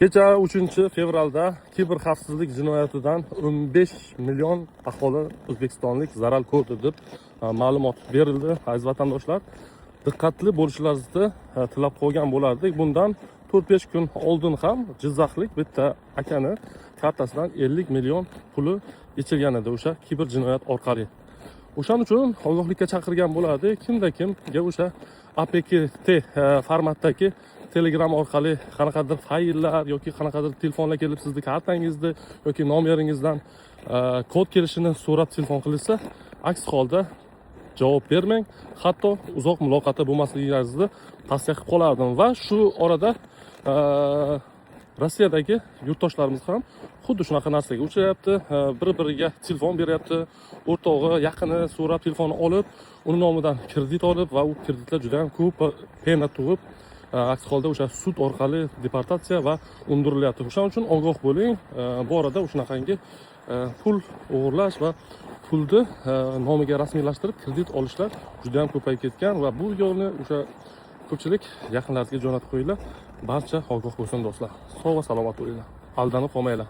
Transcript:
Kecha 3-fevralda kiberxavfsizlik jinoyatidan 15 million aholi o'zbekistonlik zarar ko'rdi deb ma'lumot berildi. Aziz vatandoshlar, diqqatli bo'lishlaringizni tilab qolgan bo'lardik. Bundan 4-5 kun oldin ham Jizzaxlik bitta akani kartasidan 50 million puli yechilgan edi o'sha kiber jinoyat orqali. O'shaning uchun ogohlikka chaqirgan bo'lardik. Kimga o'sha APKT formatdagi Telegram orqali qanaqadir fayllar yoki qanaqadir telefonlar kelib sizni kartangizni yoki nomeringizdan kod kelishini so'rab telefon qilsa, aks holda javob bermang. Hatto uzoq muloqotda bo'lmasligingizni tavsiya qilib qolardim va shu orada Rossiyadagi yurtdoshlarimiz ham xuddi shunaqa narsaga uchrayapti. Bir-biriga telefon beryapti. O'rtog'i, yaqini so'rab telefonni olib, uni nomidan kredit olib va u kreditlar juda ham ko'p pena tug'ib, aks holda o'sha sud orqali deportatsiya va undirilyapti. O'shaning uchun ogoh bo'ling. Bu orada shunaqangi pul o'g'irlash va pulni nomiga rasmiylashtirib kredit olishlar juda ham ko'payib ketgan va bu yo'lni o'sha ko'pchilik yaqinlaringizga jo'natib qo'yinglar. Barcha ogoh bo'lsin do'stlar. Sog' va salomat bo'linglar. Aldanib qolmanglar.